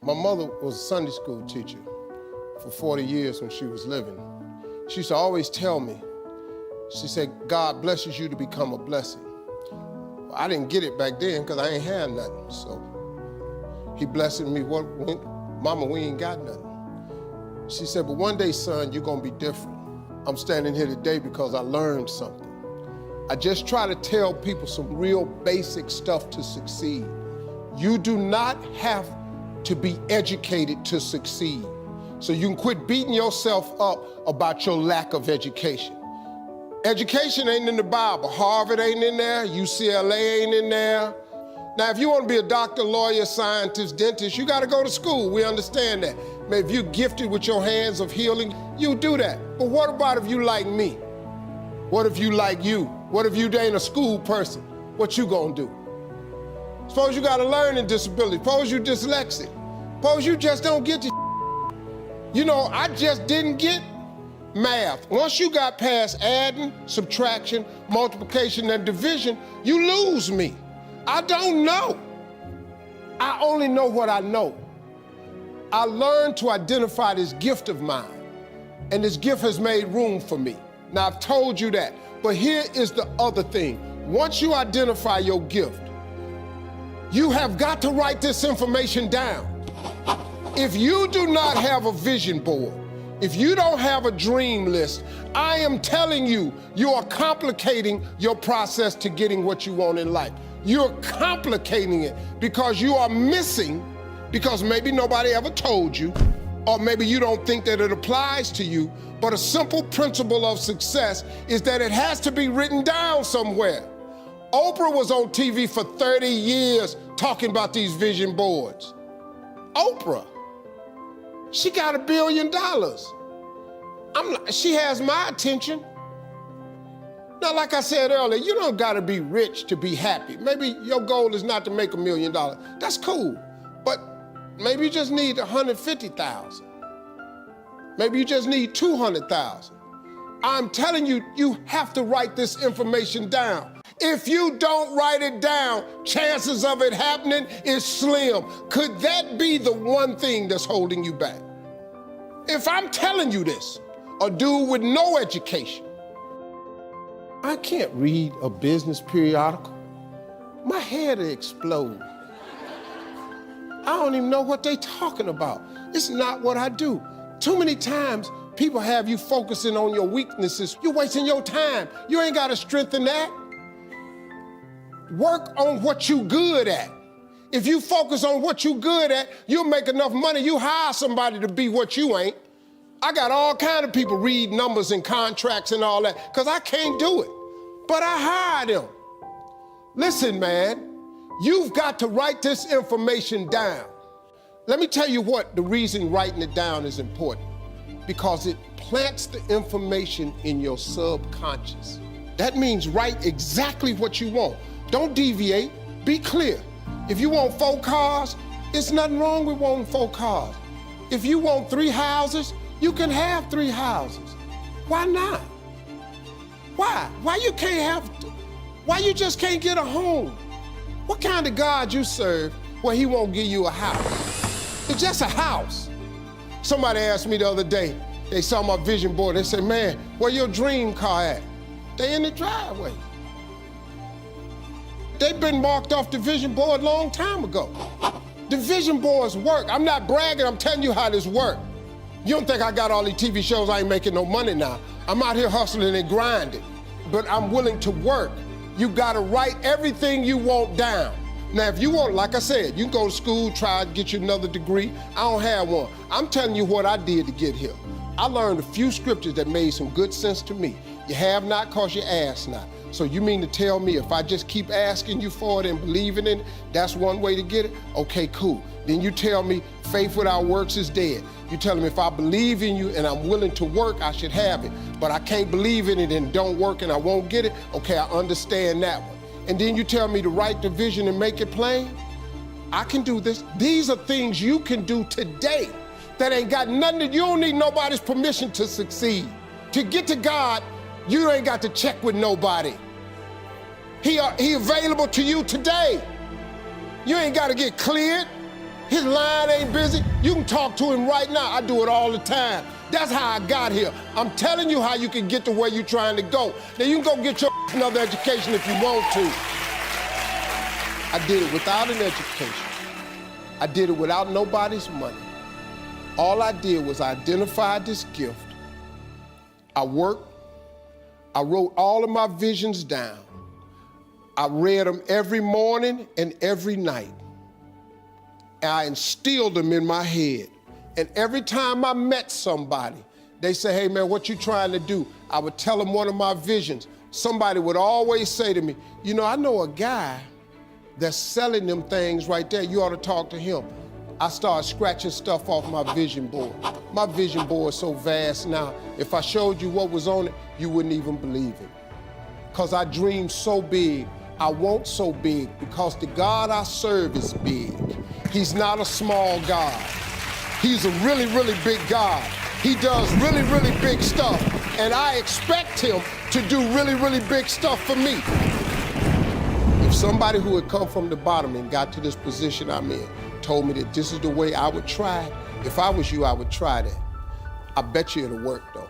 My mother was a Sunday school teacher for 40 years when she was living. She used to always tell me, she said, God blesses you to become a blessing. Well, I didn't get it back then because I ain't had nothing. So he blessed me, Mama, we ain't got nothing. She said, but one day, son, you're gonna be different. I'm standing here today because I learned something. I just try to tell people some real basic stuff to succeed. You do not have to be educated to succeed. So you can quit beating yourself up about your lack of education. Education ain't in the Bible. Harvard ain't in there, UCLA ain't in there. Now, if you want to be a doctor, lawyer, scientist, dentist, you got to go to school. We understand that. If you're gifted with your hands of healing, you do that. But what about if you like me? What if you like you? What if you ain't a school person? What you gonna do? Suppose you got a learning disability. Suppose you dyslexic. Suppose you just don't get the You know, I just didn't get math. Once you got past adding, subtraction, multiplication, and division, you lose me. I don't know. I only know what I know. I learned to identify this gift of mine, and this gift has made room for me. Now, I've told you that, but here is the other thing. Once you identify your gift, you have got to write this information down. If you do not have a vision board, if you don't have a dream list, I am telling you, you are complicating your process to getting what you want in life. You're complicating it because you are missing, because maybe nobody ever told you, or maybe you don't think that it applies to you, but a simple principle of success is that it has to be written down somewhere. Oprah was on TV for 30 years talking about these vision boards. Oprah, she got $1 billion. She has my attention. Now, like I said earlier, you don't gotta be rich to be happy. Maybe your goal is not to make $1 million. That's cool, but maybe you just need 150,000. Maybe you just need 200,000. I'm telling you, you have to write this information down. If you don't write it down, chances of it happening is slim. Could that be the one thing that's holding you back? If I'm telling you this, a dude with no education, I can't read a business periodical. My head will explode. I don't even know what they're talking about. It's not what I do. Too many times, people have you focusing on your weaknesses. You're wasting your time. You ain't gotta strengthen that. Work on what you good at. If you focus on what you good at, you'll make enough money. You hire somebody to be what you ain't. I got all kind of people read numbers and contracts and all that, because I can't do it. But I hire them. Listen, man, you've got to write this information down. Let me tell you what the reason writing it down is important. Because it plants the information in your subconscious. That means write exactly what you want. Don't deviate, be clear. If you want 4 cars, there's nothing wrong with wanting 4 cars. If you want 3 houses, you can have 3 houses. Why not? Why? Why you just can't get a home? What kind of God you serve where he won't give you a house? It's just a house. Somebody asked me the other day, they saw my vision board, they said, man, where your dream car at? They in the driveway. They've been marked off the vision board a long time ago. The vision boards work. I'm not bragging, I'm telling you how this works. You don't think I got all these TV shows, I ain't making no money now. I'm out here hustling and grinding, but I'm willing to work. You gotta write everything you want down. Now, if you want, like I said, you can go to school, try to get you another degree. I don't have one. I'm telling you what I did to get here. I learned a few scriptures that made some good sense to me. You have not because you ask not. So you mean to tell me if I just keep asking you for it and believing in it, that's one way to get it? Okay, cool. Then you tell me faith without works is dead. You tell me if I believe in you and I'm willing to work, I should have it. But I can't believe in it and don't work and I won't get it. Okay, I understand that one. And then you tell me to write the vision and make it plain. I can do this. These are things you can do today that ain't got nothing, you don't need nobody's permission to succeed. To get to God, you ain't got to check with nobody. He available to you today. You ain't got to get cleared. His line ain't busy. You can talk to him right now. I do it all the time. That's how I got here. I'm telling you how you can get to where you're trying to go. Now you can go get your another education if you want to. I did it without an education. I did it without nobody's money. All I did was identify this gift. I worked. I wrote all of my visions down. I read them every morning and every night. And I instilled them in my head. And every time I met somebody, they say, hey man, what you trying to do? I would tell them one of my visions. Somebody would always say to me, you know, I know a guy that's selling them things right there. You ought to talk to him. I started scratching stuff off my vision board. My vision board is so vast now, if I showed you what was on it, you wouldn't even believe it. Because I dream so big, I want so big, because the God I serve is big. He's not a small God. He's a really, really big God. He does really, really big stuff. And I expect him to do really, really big stuff for me. If somebody who had come from the bottom and got to this position I'm in told me that this is the way I would try it, if I was you, I would try that. I bet you it'll work though.